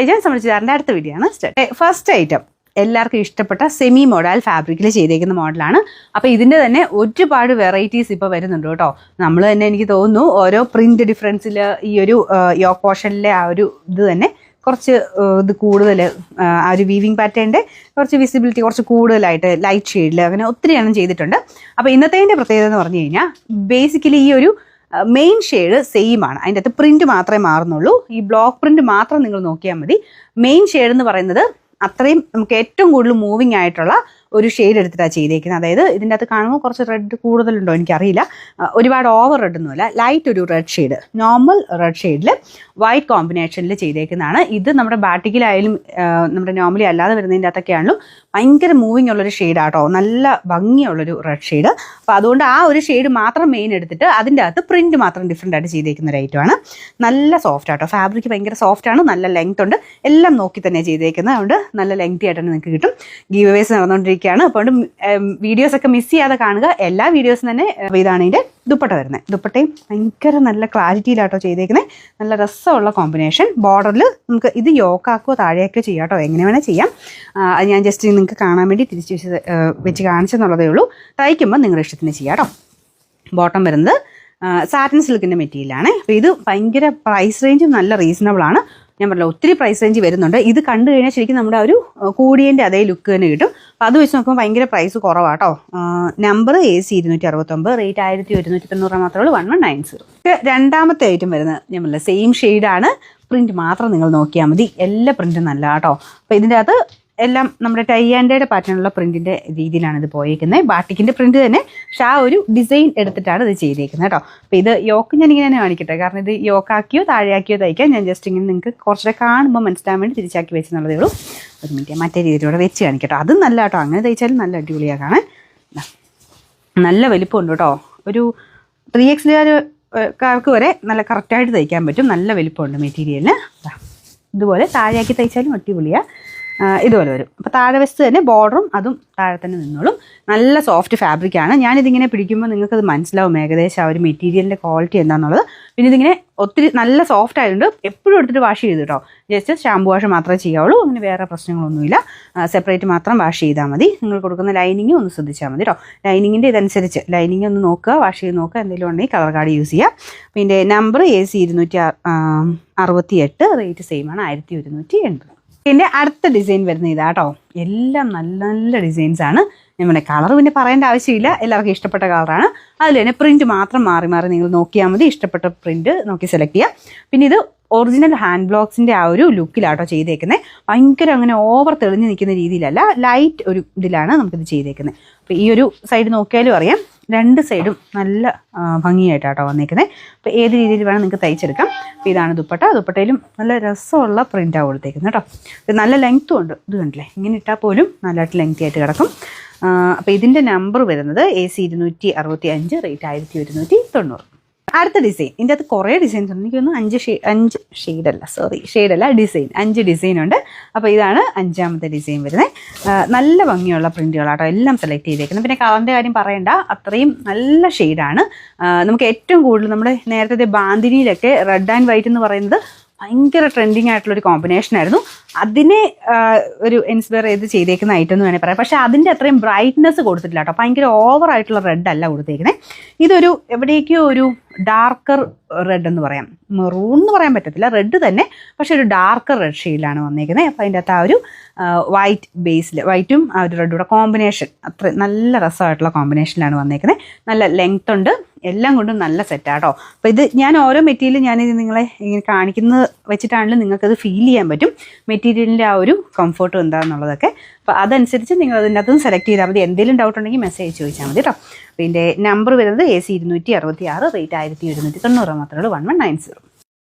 ഞാൻ സംബന്ധിച്ചാറിൻ്റെ അടുത്ത വീഡിയോ ആണ്. ഫസ്റ്റ് ഐറ്റം എല്ലാവർക്കും ഇഷ്ടപ്പെട്ട സെമി മോഡൽ ഫാബ്രിക്കിൽ ചെയ്തേക്കുന്ന മോഡലാണ്. അപ്പോൾ ഇതിൻ്റെ തന്നെ ഒരുപാട് വെറൈറ്റീസ് ഇപ്പോൾ വരുന്നുണ്ട് കേട്ടോ. നമ്മൾ തന്നെ എനിക്ക് തോന്നുന്നു ഓരോ പ്രിന്റ് ഡിഫറൻസിൽ ഈ ഒരു യോക്ക് പോർഷനിലെ ആ ഒരു ഇത് തന്നെ കുറച്ച് ഇത് കൂടുതൽ ആ ഒരു വീവിങ് പാറ്റേണിൻ്റെ കുറച്ച് വിസിബിലിറ്റി കുറച്ച് കൂടുതലായിട്ട് ലൈറ്റ് ഷെയ്ഡിൽ അങ്ങനെ ഒത്തിരി എണ്ണം ചെയ്തിട്ടുണ്ട്. അപ്പോൾ ഇന്നത്തേതിൻ്റെ പ്രത്യേകത എന്ന് പറഞ്ഞു കഴിഞ്ഞാൽ ബേസിക്കലി ഈ ഒരു മെയിൻ ഷെയ്ഡ് സെയിം ആണ്. അതിൻ്റെ അകത്ത് പ്രിന്റ് മാത്രമേ മാറുന്നുള്ളൂ. ഈ ബ്ലോക്ക് പ്രിന്റ് മാത്രം നിങ്ങൾ നോക്കിയാൽ മതി. മെയിൻ ഷെയ്ഡ് എന്ന് പറയുന്നത് അത്രയും നമുക്ക് ഏറ്റവും കൂടുതൽ മൂവിങ് ആയിട്ടുള്ള ഒരു ഷെയ്ഡ് എടുത്തിട്ടാണ് ചെയ്തേക്കുന്നത്. അതായത് ഇതിൻ്റെ അകത്ത് കാണുമ്പോൾ കുറച്ച് റെഡ് കൂടുതലുണ്ടോ എനിക്കറിയില്ല. ഒരുപാട് ഓവർ റെഡ് ഒന്നുമല്ല, ലൈറ്റ് ഒരു റെഡ് ഷെയ്ഡ്, നോർമൽ റെഡ് ഷെയ്ഡിൽ വൈറ്റ് കോമ്പിനേഷനിൽ ചെയ്തേക്കുന്നതാണ്. ഇത് നമ്മുടെ ബാറ്റിക്കിലായാലും നമ്മുടെ നോർമലി അല്ലാതെ വരുന്നതിൻ്റെ അകത്തൊക്കെയാണല്ലോ ഭയങ്കര മൂവിങ് ഉള്ളൊരു ഷെയ്ഡാട്ടോ, നല്ല ഭംഗിയുള്ളൊരു റെഡ് ഷെയ്ഡ്. അപ്പോൾ അതുകൊണ്ട് ആ ഒരു ഷെയ്ഡ് മാത്രം മെയിൻ എടുത്തിട്ട് അതിൻ്റെ അകത്ത് പ്രിന്റ് മാത്രം ഡിഫറെൻ്റ് ആയിട്ട് ചെയ്തേക്കുന്ന ഒരു ഐറ്റമാണ്. നല്ല സോഫ്റ്റ് ആട്ടോ, ഫാബ്രിക് ഭയങ്കര സോഫ്റ്റ് ആണ്, നല്ല ലെങ്ത് ഉണ്ട്, എല്ലാം നോക്കി തന്നെ ചെയ്തേക്കുന്നത്. അതുകൊണ്ട് നല്ല ലെങ്തി ആയിട്ട് നിങ്ങൾക്ക് കിട്ടും. ഗീവ് അവേസ് നടന്നുകൊണ്ടിരിക്കുകയാണ്. അപ്പോൾ വീഡിയോസൊക്കെ മിസ് ചെയ്യാതെ കാണുക. എല്ലാ വീഡിയോസും തന്നെ ഇതാണ് ഇതിൻ്റെ ദുപ്പട്ട വരുന്നത്. ദുപ്പട്ടയും ഭയങ്കര നല്ല ക്ലാരിറ്റിയിലാട്ടോ ചെയ്തേക്കുന്നത്. നല്ല രസമുള്ള കോമ്പിനേഷൻ. ബോർഡറിൽ നമുക്ക് ഇത് യോക്കാക്കോ താഴെയൊക്കെ ചെയ്യാം കേട്ടോ, എങ്ങനെ വേണേൽ ചെയ്യാം. അത് ഞാൻ ജസ്റ്റ് നിങ്ങൾക്ക് കാണാൻ വേണ്ടി തിരിച്ച് വെച്ച് കാണിച്ചെന്നുള്ളതേ ഉള്ളൂ. തയ്ക്കുമ്പോൾ നിങ്ങളുടെ ഇഷ്ടത്തിന് ചെയ്യാം കേട്ടോ. ബോട്ടം വരുന്നത് സാറ്റിൻ സിൽക്കിൻ്റെ മെറ്റീരിയലാണ്. അപ്പോൾ ഇത് ഭയങ്കര പ്രൈസ് റേഞ്ചും നല്ല റീസണബിൾ ആണ്. ഞാൻ പറഞ്ഞില്ല ഒത്തിരി പ്രൈസ് റേഞ്ച് വരുന്നുണ്ട്. ഇത് കണ്ടു കഴിഞ്ഞാൽ ശരിക്കും നമ്മുടെ ഒരു കൂടിയൻ്റെ അതേ ലുക്ക് തന്നെ കിട്ടും. അപ്പോൾ അത് വെച്ച് നോക്കുമ്പോൾ ഭയങ്കര പ്രൈസ് കുറവാട്ടോ. നമ്പർ AC 269, റേറ്റ് 1190 മാത്രമേ ഉള്ളൂ. 1190. രണ്ടാമത്തെ ഐറ്റം വരുന്നത് ഞാൻ പറഞ്ഞില്ല സെയിം ഷെയ്ഡാണ്, പ്രിന്റ് മാത്രം നിങ്ങൾ നോക്കിയാൽ മതി. എല്ലാ പ്രിന്റും നല്ല കേട്ടോ. അപ്പോൾ ഇതിൻ്റെ അകത്ത് എല്ലാം നമ്മുടെ ടൈ ആൻഡ് ഡൈയുടെ പാറ്റേണുള്ള പ്രിന്റിന്റെ രീതിയിലാണ് ഇത് പോയിരിക്കുന്നത്. ബാട്ടിക്കിന്റെ പ്രിന്റ് തന്നെ, പക്ഷെ ആ ഒരു ഡിസൈൻ എടുത്തിട്ടാണ് ഇത് ചെയ്തേക്കുന്നത് കേട്ടോ. അപ്പോൾ ഇത് യോക്ക് ഞാൻ ഇങ്ങനെ തന്നെ കാണിക്കട്ടെ, കാരണം ഇത് യോക്കാക്കിയോ താഴെയാക്കിയോ തയ്ക്കാൻ ഞാൻ ജസ്റ്റ് ഇങ്ങനെ നിങ്ങൾക്ക് കുറച്ചുകൂടെ കാണുമ്പോൾ മനസ്സിലാൻ വേണ്ടി തിരിച്ചാക്കി വെച്ചെന്നുള്ളതേ ഉള്ളൂ. ഒരു മിനിറ്റ് മറ്റേ രീതിയിലൂടെ വെച്ച് കാണിക്കട്ടോ. അതും നല്ല കേട്ടോ, അങ്ങനെ തയ്ച്ചാലും നല്ല അടിപൊളിയാണ് കാണാൻ. നല്ല വലിപ്പമുണ്ട് കേട്ടോ. ഒരു 3X വരെ നല്ല കറക്റ്റായിട്ട് തയ്ക്കാൻ പറ്റും. നല്ല വലിപ്പമുണ്ട് മെറ്റീരിയലിന്. ഇതുപോലെ താഴെയാക്കി തയ്ച്ചാലും അടിപൊളിയാണ്. ഇതുപോലെ വരും. അപ്പോൾ താഴെ വശത്ത് തന്നെ ബോർഡറും അതും താഴെ തന്നെ നിന്നോളും. നല്ല സോഫ്റ്റ് ഫാബ്രിക്കാണ്. ഞാനിതിങ്ങനെ പിടിക്കുമ്പോൾ നിങ്ങൾക്കത് മനസ്സിലാവും ഏകദേശം ആ ഒരു മെറ്റീരിയലിൻ്റെ ക്വാളിറ്റി എന്താണെന്നുള്ളത്. പിന്നെ ഇതിങ്ങനെ ഒത്തിരി നല്ല സോഫ്റ്റ് ആയതുകൊണ്ട് എപ്പോഴും എടുത്തിട്ട് വാഷ് ചെയ്ത് കേട്ടോ. ജസ്റ്റ് ഷാമ്പു വാഷ് മാത്രമേ ചെയ്യാവുള്ളൂ. അങ്ങനെ വേറെ പ്രശ്നങ്ങളൊന്നുമില്ല. സെപ്പറേറ്റ് മാത്രം വാഷ് ചെയ്താൽ മതി. നിങ്ങൾ കൊടുക്കുന്ന ലൈനിങ് ഒന്ന് ശ്രദ്ധിച്ചാൽ മതി കേട്ടോ. ലൈനിങ്ങിൻ്റെ ഇതനുസരിച്ച് ലൈനിങ് ഒന്ന് നോക്കുക, വാഷ് ചെയ്ത് നോക്കുക. എന്തെങ്കിലും ഉണ്ടെങ്കിൽ കളർ കാർഡ് യൂസ് ചെയ്യുക. പിന്നെ നമ്പർ AC 268, റേറ്റ് സെയിം ആണ് 1180. പിന്നെ അടുത്ത ഡിസൈൻ വരുന്ന ഇതാട്ടോ. എല്ലാം നല്ല നല്ല ഡിസൈൻസ് ആണ്. നമ്മുടെ കളർ പിന്നെ പറയേണ്ട ആവശ്യമില്ല, എല്ലാവർക്കും ഇഷ്ടപ്പെട്ട കളറാണ്. അതിൽ തന്നെ പ്രിന്റ് മാത്രം മാറി മാറി നിങ്ങൾ നോക്കിയാൽ മതി. ഇഷ്ടപ്പെട്ട പ്രിന്റ് നോക്കി സെലക്ട് ചെയ്യുക. പിന്നെ ഇത് ഒറിജിനൽ ഹാൻഡ് ബ്ലോക്സിൻ്റെ ആ ഒരു ലുക്കിലാട്ടോ ചെയ്തേക്കുന്നത്. ഭയങ്കര അങ്ങനെ ഓവർ തെളിഞ്ഞ് നിൽക്കുന്ന രീതിയിലല്ല, ലൈറ്റ് ഒരു ഇതിലാണ് നമുക്കിത് ചെയ്തേക്കുന്നത്. അപ്പോൾ ഈ ഒരു സൈഡ് നോക്കിയാലും അറിയാം, രണ്ട് സൈഡും നല്ല ഭംഗിയായിട്ടാട്ടോ വന്നേക്കുന്നത്. അപ്പോൾ ഏത് രീതിയിൽ വേണം നിങ്ങൾക്ക് തയ്ച്ചെടുക്കാം. അപ്പോൾ ഇതാണ് ദുപ്പട്ട. ദുപ്പട്ടയിലും നല്ല രസമുള്ള പ്രിൻ്റാണ് കൊടുത്തേക്കുന്നത് കേട്ടോ. ഇത് നല്ല ലെങ്ത്തും ഉണ്ട്. ഇത് കണ്ടില്ലേ, ഇങ്ങനെ ഇട്ടാൽ പോലും നല്ലതായിട്ട് ലെങ്തി ആയിട്ട് കിടക്കും. അപ്പോൾ ഇതിൻ്റെ നമ്പർ വരുന്നത് AC 265, റേറ്റ് 1190. അടുത്ത ഡിസൈൻ, ഇതിൻ്റെ അകത്ത് കുറേ ഡിസൈൻസ് ഉണ്ട്. എനിക്കൊന്ന് 5 ഷെയ്ഡല്ല ഡിസൈൻ, 5 ഡിസൈൻ ഉണ്ട്. അപ്പോൾ ഇതാണ് 5ാമത്തെ ഡിസൈൻ വരുന്നത്. നല്ല ഭംഗിയുള്ള പ്രിന്റുകളാട്ടോ എല്ലാം സെലക്ട് ചെയ്തേക്കുന്നത്. പിന്നെ കളറിൻ്റെ കാര്യം പറയണ്ട, അത്രയും നല്ല ഷെയ്ഡാണ്. നമുക്ക് ഏറ്റവും കൂടുതൽ നമ്മുടെ നേരത്തെ ബാന്തിനിയിലൊക്കെ റെഡ് ആൻഡ് വൈറ്റ് എന്ന് പറയുന്നത് ഭയങ്കര ട്രെൻഡിങ് ആയിട്ടുള്ളൊരു കോമ്പിനേഷൻ ആയിരുന്നു. അതിനെ ഒരു ഇൻസ്പയർ ചെയ്ത് ചെയ്തേക്കുന്ന ഐറ്റം എന്ന് വേണമെങ്കിൽ പറയാം. പക്ഷേ അതിൻ്റെ അത്രയും ബ്രൈറ്റ്നെസ് കൊടുത്തിട്ടില്ല കേട്ടോ. ഭയങ്കര ഓവറായിട്ടുള്ള റെഡ് അല്ല കൊടുത്തേക്കുന്നത്. ഇതൊരു എവിടേക്കോ ഒരു ഡാർക്കർ റെഡ് എന്ന് പറയാം, മെറൂൺ എന്ന് പറയാൻ പറ്റത്തില്ല, റെഡ് തന്നെ, പക്ഷെ ഒരു ഡാർക്കർ റെഡ് ഷെയ്ഡിലാണ് വന്നേക്കുന്നത്. അപ്പോൾ അതിൻ്റെ അകത്ത് ആ ഒരു വൈറ്റ് ബേസിൽ വൈറ്റും ആ ഒരു റെഡൂടെ കോമ്പിനേഷൻ അത്ര നല്ല രസമായിട്ടുള്ള കോമ്പിനേഷനിലാണ് വന്നേക്കുന്നത്. നല്ല ലെങ്ത് ഉണ്ട്, എല്ലാം കൊണ്ടും നല്ല സെറ്റാട്ടോ. അപ്പോൾ ഇത് ഞാൻ ഓരോ മെറ്റീരിയലും ഞാനിത് നിങ്ങളെ ഇങ്ങനെ കാണിക്കുന്നത് വെച്ചിട്ടാണെങ്കിലും നിങ്ങൾക്കത് ഫീൽ ചെയ്യാൻ പറ്റും മെറ്റീരിയലിൻ്റെ ആ ഒരു കംഫർട്ടും എന്താണെന്നുള്ളതൊക്കെ. അപ്പോൾ അതനുസരിച്ച് നിങ്ങൾ അതിൻ്റെ അകത്തും സെലക്ട് ചെയ്താൽ മതി. എന്തെങ്കിലും ഡൗട്ട് ഉണ്ടെങ്കിൽ മെസ്സേജ് ചോദിച്ചാൽ മതി കേട്ടോ. അപ്പോൾ ഇതിൻ്റെ നമ്പർ വരുന്നത് AC 266, റേറ്റ് 1190 മാത്രമേ ഉള്ളൂ. 1190.